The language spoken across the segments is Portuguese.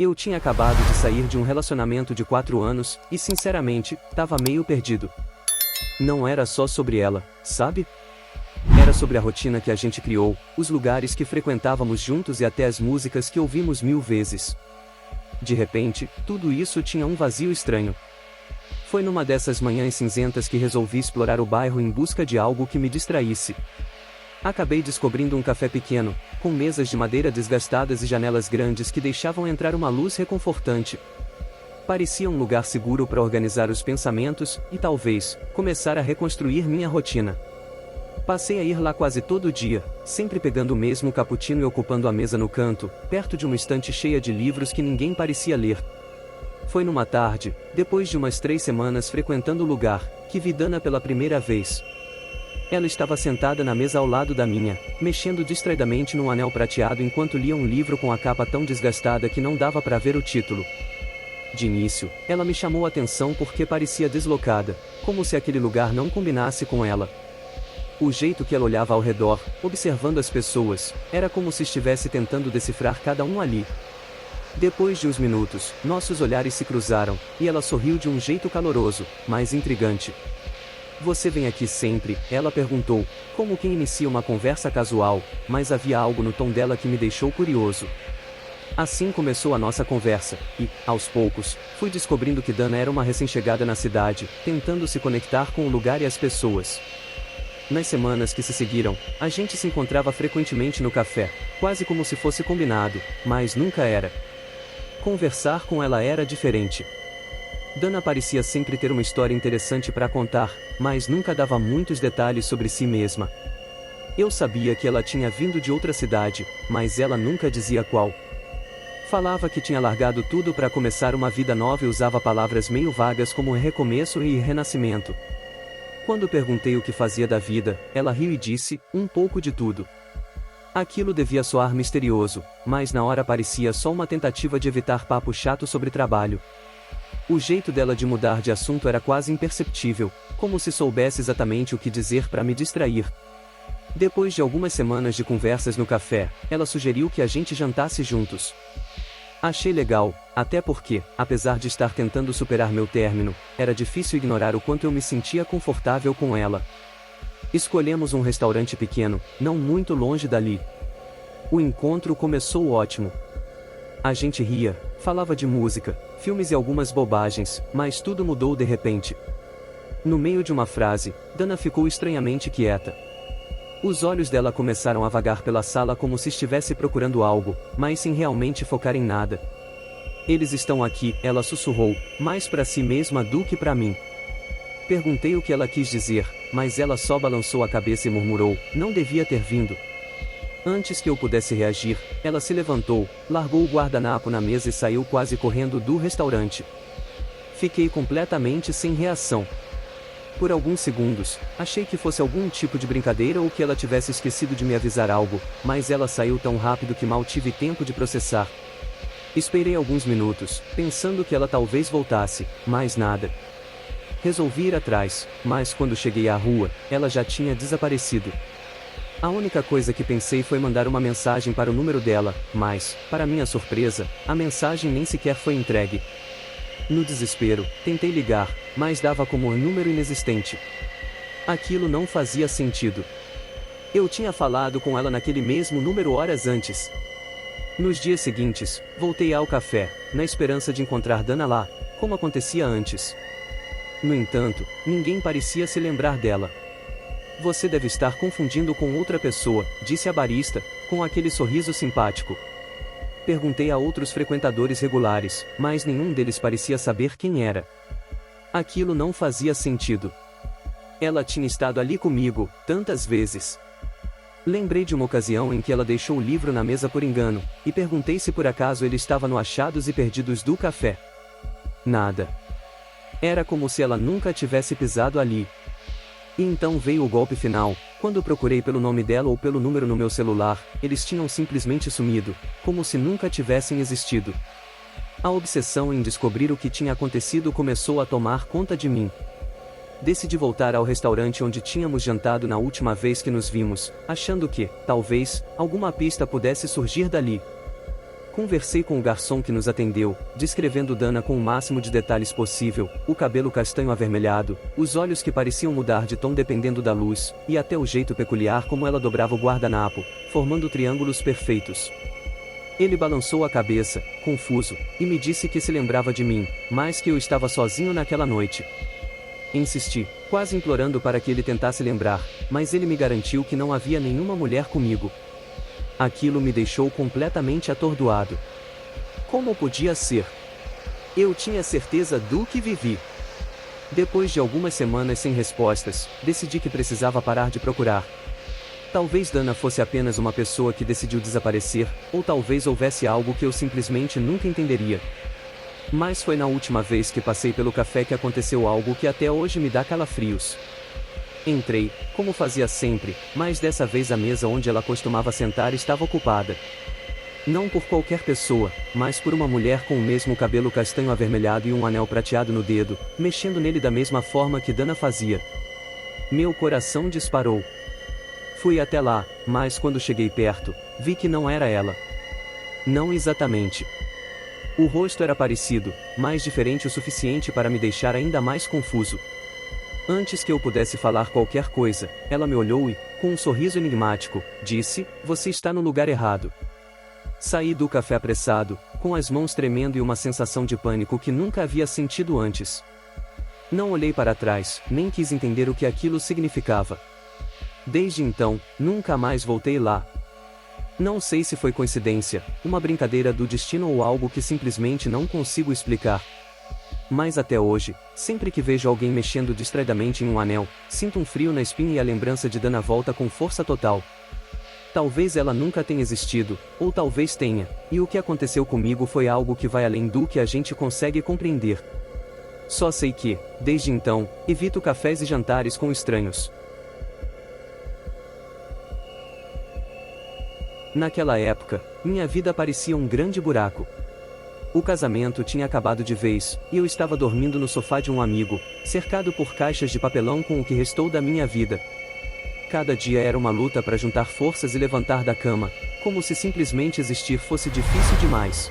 Eu tinha acabado de sair de um relacionamento de 4 anos, e sinceramente, tava meio perdido. Não era só sobre ela, sabe? Era sobre a rotina que a gente criou, os lugares que frequentávamos juntos e até as músicas que ouvimos 1000 vezes. De repente, tudo isso tinha um vazio estranho. Foi numa dessas manhãs cinzentas que resolvi explorar o bairro em busca de algo que me distraísse. Acabei descobrindo um café pequeno, com mesas de madeira desgastadas e janelas grandes que deixavam entrar uma luz reconfortante. Parecia um lugar seguro para organizar os pensamentos e, talvez, começar a reconstruir minha rotina. Passei a ir lá quase todo dia, sempre pegando o mesmo cappuccino e ocupando a mesa no canto, perto de uma estante cheia de livros que ninguém parecia ler. Foi numa tarde, depois de umas 3 semanas frequentando o lugar, que vi Dana pela primeira vez. Ela estava sentada na mesa ao lado da minha, mexendo distraidamente num anel prateado enquanto lia um livro com a capa tão desgastada que não dava para ver o título. De início, ela me chamou a atenção porque parecia deslocada, como se aquele lugar não combinasse com ela. O jeito que ela olhava ao redor, observando as pessoas, era como se estivesse tentando decifrar cada um ali. Depois de uns minutos, nossos olhares se cruzaram, e ela sorriu de um jeito caloroso, mas intrigante. "Você vem aqui sempre?" ela perguntou, como quem inicia uma conversa casual, mas havia algo no tom dela que me deixou curioso. Assim começou a nossa conversa, e, aos poucos, fui descobrindo que Dana era uma recém-chegada na cidade, tentando se conectar com o lugar e as pessoas. Nas semanas que se seguiram, a gente se encontrava frequentemente no café, quase como se fosse combinado, mas nunca era. Conversar com ela era diferente. Dana parecia sempre ter uma história interessante para contar, mas nunca dava muitos detalhes sobre si mesma. Eu sabia que ela tinha vindo de outra cidade, mas ela nunca dizia qual. Falava que tinha largado tudo para começar uma vida nova e usava palavras meio vagas como recomeço e renascimento. Quando perguntei o que fazia da vida, ela riu e disse, um pouco de tudo. Aquilo devia soar misterioso, mas na hora parecia só uma tentativa de evitar papo chato sobre trabalho. O jeito dela de mudar de assunto era quase imperceptível, como se soubesse exatamente o que dizer para me distrair. Depois de algumas semanas de conversas no café, ela sugeriu que a gente jantasse juntos. Achei legal, até porque, apesar de estar tentando superar meu término, era difícil ignorar o quanto eu me sentia confortável com ela. Escolhemos um restaurante pequeno, não muito longe dali. O encontro começou ótimo. A gente ria, falava de música, filmes e algumas bobagens, mas tudo mudou de repente. No meio de uma frase, Dana ficou estranhamente quieta. Os olhos dela começaram a vagar pela sala como se estivesse procurando algo, mas sem realmente focar em nada. "Eles estão aqui", ela sussurrou, mais para si mesma do que para mim. Perguntei o que ela quis dizer, mas ela só balançou a cabeça e murmurou, "Não devia ter vindo." Antes que eu pudesse reagir, ela se levantou, largou o guardanapo na mesa e saiu quase correndo do restaurante. Fiquei completamente sem reação. Por alguns segundos, achei que fosse algum tipo de brincadeira ou que ela tivesse esquecido de me avisar algo, mas ela saiu tão rápido que mal tive tempo de processar. Esperei alguns minutos, pensando que ela talvez voltasse, mas nada. Resolvi ir atrás, mas quando cheguei à rua, ela já tinha desaparecido. A única coisa que pensei foi mandar uma mensagem para o número dela, mas, para minha surpresa, a mensagem nem sequer foi entregue. No desespero, tentei ligar, mas dava como um número inexistente. Aquilo não fazia sentido. Eu tinha falado com ela naquele mesmo número horas antes. Nos dias seguintes, voltei ao café, na esperança de encontrar Dana lá, como acontecia antes. No entanto, ninguém parecia se lembrar dela. "Você deve estar confundindo com outra pessoa", disse a barista, com aquele sorriso simpático. Perguntei a outros frequentadores regulares, mas nenhum deles parecia saber quem era. Aquilo não fazia sentido. Ela tinha estado ali comigo, tantas vezes. Lembrei de uma ocasião em que ela deixou o livro na mesa por engano, e perguntei se por acaso ele estava no achados e perdidos do café. Nada. Era como se ela nunca tivesse pisado ali. E então veio o golpe final. Quando procurei pelo nome dela ou pelo número no meu celular, eles tinham simplesmente sumido, como se nunca tivessem existido. A obsessão em descobrir o que tinha acontecido começou a tomar conta de mim. Decidi voltar ao restaurante onde tínhamos jantado na última vez que nos vimos, achando que, talvez, alguma pista pudesse surgir dali. Conversei com o garçom que nos atendeu, descrevendo Dana com o máximo de detalhes possível, o cabelo castanho avermelhado, os olhos que pareciam mudar de tom dependendo da luz, e até o jeito peculiar como ela dobrava o guardanapo, formando triângulos perfeitos. Ele balançou a cabeça, confuso, e me disse que se lembrava de mim, mas que eu estava sozinho naquela noite. Insisti, quase implorando para que ele tentasse lembrar, mas ele me garantiu que não havia nenhuma mulher comigo. Aquilo me deixou completamente atordoado. Como podia ser? Eu tinha certeza do que vivi. Depois de algumas semanas sem respostas, decidi que precisava parar de procurar. Talvez Dana fosse apenas uma pessoa que decidiu desaparecer, ou talvez houvesse algo que eu simplesmente nunca entenderia. Mas foi na última vez que passei pelo café que aconteceu algo que até hoje me dá calafrios. Entrei, como fazia sempre, mas dessa vez a mesa onde ela costumava sentar estava ocupada. Não por qualquer pessoa, mas por uma mulher com o mesmo cabelo castanho avermelhado e um anel prateado no dedo, mexendo nele da mesma forma que Dana fazia. Meu coração disparou. Fui até lá, mas quando cheguei perto, vi que não era ela. Não exatamente. O rosto era parecido, mas diferente o suficiente para me deixar ainda mais confuso. Antes que eu pudesse falar qualquer coisa, ela me olhou e, com um sorriso enigmático, disse: "Você está no lugar errado." Saí do café apressado, com as mãos tremendo e uma sensação de pânico que nunca havia sentido antes. Não olhei para trás, nem quis entender o que aquilo significava. Desde então, nunca mais voltei lá. Não sei se foi coincidência, uma brincadeira do destino ou algo que simplesmente não consigo explicar. Mas até hoje, sempre que vejo alguém mexendo distraidamente em um anel, sinto um frio na espinha e a lembrança de Dana volta com força total. Talvez ela nunca tenha existido, ou talvez tenha, e o que aconteceu comigo foi algo que vai além do que a gente consegue compreender. Só sei que, desde então, evito cafés e jantares com estranhos. Naquela época, minha vida parecia um grande buraco. O casamento tinha acabado de vez, e eu estava dormindo no sofá de um amigo, cercado por caixas de papelão com o que restou da minha vida. Cada dia era uma luta para juntar forças e levantar da cama, como se simplesmente existir fosse difícil demais.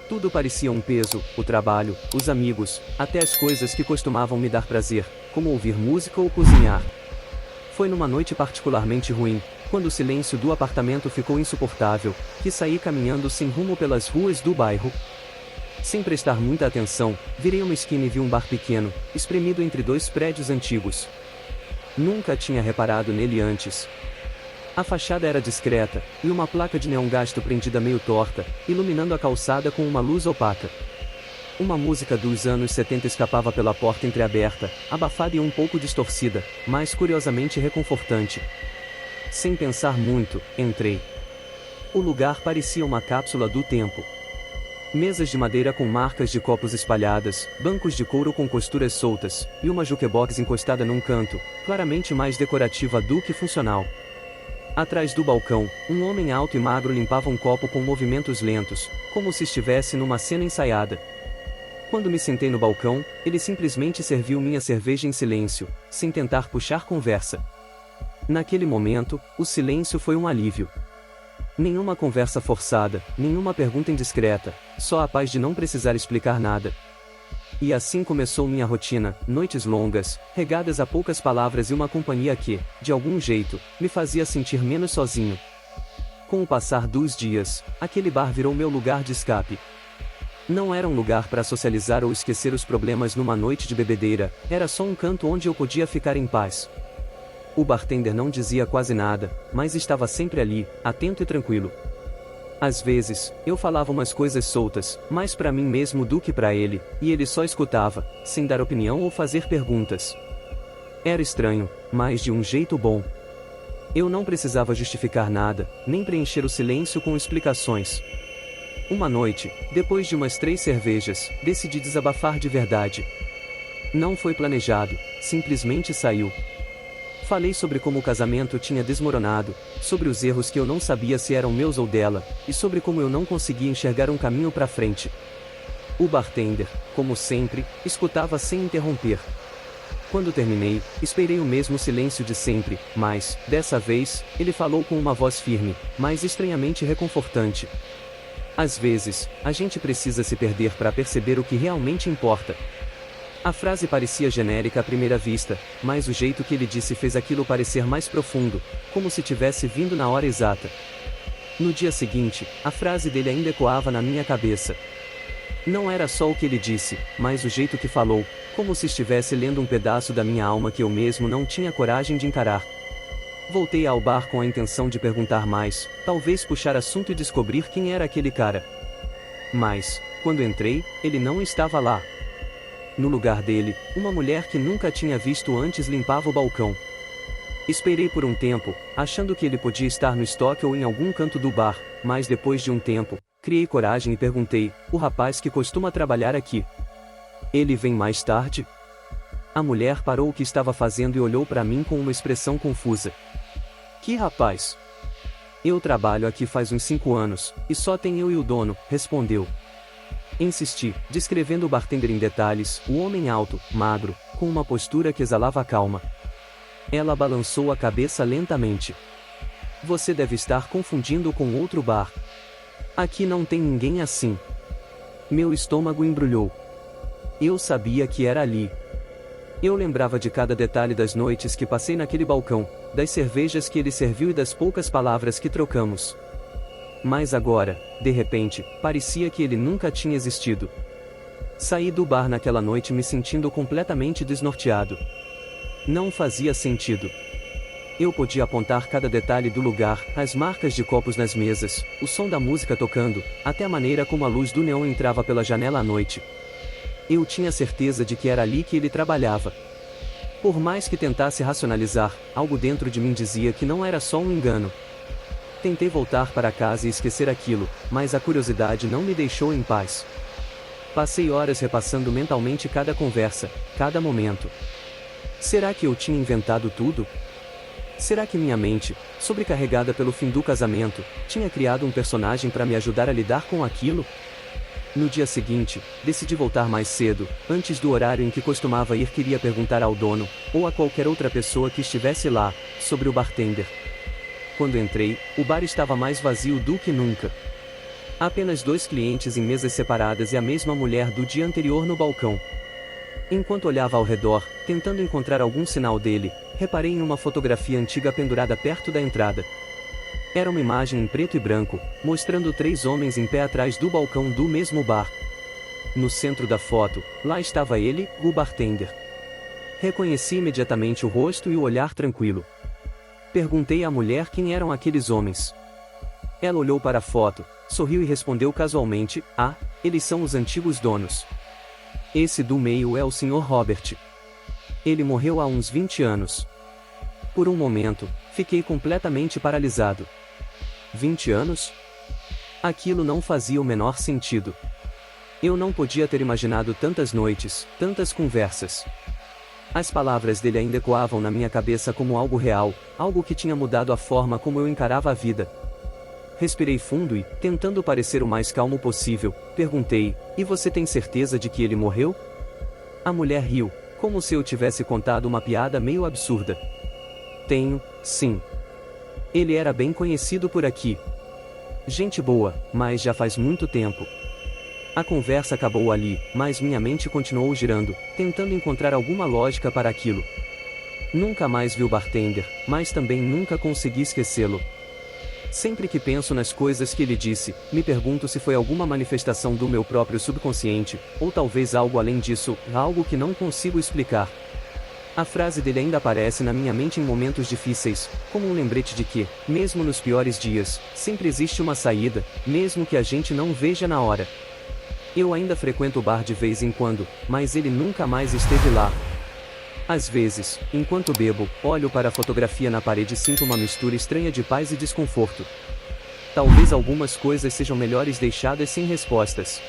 Tudo parecia um peso, o trabalho, os amigos, até as coisas que costumavam me dar prazer, como ouvir música ou cozinhar. Foi numa noite particularmente ruim, quando o silêncio do apartamento ficou insuportável, que saí caminhando sem rumo pelas ruas do bairro. Sem prestar muita atenção, virei uma esquina e vi um bar pequeno, espremido entre dois prédios antigos. Nunca tinha reparado nele antes. A fachada era discreta, e uma placa de neon gasto prendida meio torta, iluminando a calçada com uma luz opaca. Uma música dos anos 70 escapava pela porta entreaberta, abafada e um pouco distorcida, mas curiosamente reconfortante. Sem pensar muito, entrei. O lugar parecia uma cápsula do tempo. Mesas de madeira com marcas de copos espalhadas, bancos de couro com costuras soltas, e uma jukebox encostada num canto, claramente mais decorativa do que funcional. Atrás do balcão, um homem alto e magro limpava um copo com movimentos lentos, como se estivesse numa cena ensaiada. Quando me sentei no balcão, ele simplesmente serviu minha cerveja em silêncio, sem tentar puxar conversa. Naquele momento, o silêncio foi um alívio. Nenhuma conversa forçada, nenhuma pergunta indiscreta, só a paz de não precisar explicar nada. E assim começou minha rotina, noites longas, regadas a poucas palavras e uma companhia que, de algum jeito, me fazia sentir menos sozinho. Com o passar dos dias, aquele bar virou meu lugar de escape. Não era um lugar para socializar ou esquecer os problemas numa noite de bebedeira, era só um canto onde eu podia ficar em paz. O bartender não dizia quase nada, mas estava sempre ali, atento e tranquilo. Às vezes, eu falava umas coisas soltas, mais para mim mesmo do que para ele, e ele só escutava, sem dar opinião ou fazer perguntas. Era estranho, mas de um jeito bom. Eu não precisava justificar nada, nem preencher o silêncio com explicações. Uma noite, depois de umas 3 cervejas, decidi desabafar de verdade. Não foi planejado, simplesmente saiu. Falei sobre como o casamento tinha desmoronado, sobre os erros que eu não sabia se eram meus ou dela, e sobre como eu não conseguia enxergar um caminho para frente. O bartender, como sempre, escutava sem interromper. Quando terminei, esperei o mesmo silêncio de sempre, mas, dessa vez, ele falou com uma voz firme, mas estranhamente reconfortante. Às vezes, a gente precisa se perder para perceber o que realmente importa. A frase parecia genérica à primeira vista, mas o jeito que ele disse fez aquilo parecer mais profundo, como se tivesse vindo na hora exata. No dia seguinte, a frase dele ainda ecoava na minha cabeça. Não era só o que ele disse, mas o jeito que falou, como se estivesse lendo um pedaço da minha alma que eu mesmo não tinha coragem de encarar. Voltei ao bar com a intenção de perguntar mais, talvez puxar assunto e descobrir quem era aquele cara. Mas, quando entrei, ele não estava lá. No lugar dele, uma mulher que nunca tinha visto antes limpava o balcão. Esperei por um tempo, achando que ele podia estar no estoque ou em algum canto do bar, mas depois de um tempo, criei coragem e perguntei: o rapaz que costuma trabalhar aqui. Ele vem mais tarde? A mulher parou o que estava fazendo e olhou para mim com uma expressão confusa. Que rapaz? Eu trabalho aqui faz uns 5 anos, e só tem eu e o dono, respondeu. Insisti, descrevendo o bartender em detalhes, o homem alto, magro, com uma postura que exalava calma. Ela balançou a cabeça lentamente. Você deve estar confundindo com outro bar. Aqui não tem ninguém assim. Meu estômago embrulhou. Eu sabia que era ali. Eu lembrava de cada detalhe das noites que passei naquele balcão, das cervejas que ele serviu e das poucas palavras que trocamos. Mas agora, de repente, parecia que ele nunca tinha existido. Saí do bar naquela noite me sentindo completamente desnorteado. Não fazia sentido. Eu podia apontar cada detalhe do lugar, as marcas de copos nas mesas, o som da música tocando, até a maneira como a luz do neon entrava pela janela à noite. Eu tinha certeza de que era ali que ele trabalhava. Por mais que tentasse racionalizar, algo dentro de mim dizia que não era só um engano. Tentei voltar para casa e esquecer aquilo, mas a curiosidade não me deixou em paz. Passei horas repassando mentalmente cada conversa, cada momento. Será que eu tinha inventado tudo? Será que minha mente, sobrecarregada pelo fim do casamento, tinha criado um personagem para me ajudar a lidar com aquilo? No dia seguinte, decidi voltar mais cedo, antes do horário em que costumava ir. Queria perguntar ao dono, ou a qualquer outra pessoa que estivesse lá, sobre o bartender. Quando entrei, o bar estava mais vazio do que nunca. Apenas 2 clientes em mesas separadas e a mesma mulher do dia anterior no balcão. Enquanto olhava ao redor, tentando encontrar algum sinal dele, reparei em uma fotografia antiga pendurada perto da entrada. Era uma imagem em preto e branco, mostrando 3 homens em pé atrás do balcão do mesmo bar. No centro da foto, lá estava ele, o bartender. Reconheci imediatamente o rosto e o olhar tranquilo. Perguntei à mulher quem eram aqueles homens. Ela olhou para a foto, sorriu e respondeu casualmente: ah, eles são os antigos donos. Esse do meio é o Sr. Robert. Ele morreu há uns 20 anos. Por um momento, fiquei completamente paralisado. 20 anos? Aquilo não fazia o menor sentido. Eu não podia ter imaginado tantas noites, tantas conversas. As palavras dele ainda ecoavam na minha cabeça como algo real, algo que tinha mudado a forma como eu encarava a vida. Respirei fundo e, tentando parecer o mais calmo possível, perguntei: e você tem certeza de que ele morreu? A mulher riu, como se eu tivesse contado uma piada meio absurda. Tenho, sim. Ele era bem conhecido por aqui. Gente boa, mas já faz muito tempo. A conversa acabou ali, mas minha mente continuou girando, tentando encontrar alguma lógica para aquilo. Nunca mais vi o bartender, mas também nunca consegui esquecê-lo. Sempre que penso nas coisas que ele disse, me pergunto se foi alguma manifestação do meu próprio subconsciente, ou talvez algo além disso, algo que não consigo explicar. A frase dele ainda aparece na minha mente em momentos difíceis, como um lembrete de que, mesmo nos piores dias, sempre existe uma saída, mesmo que a gente não veja na hora. Eu ainda frequento o bar de vez em quando, mas ele nunca mais esteve lá. Às vezes, enquanto bebo, olho para a fotografia na parede e sinto uma mistura estranha de paz e desconforto. Talvez algumas coisas sejam melhores deixadas sem respostas.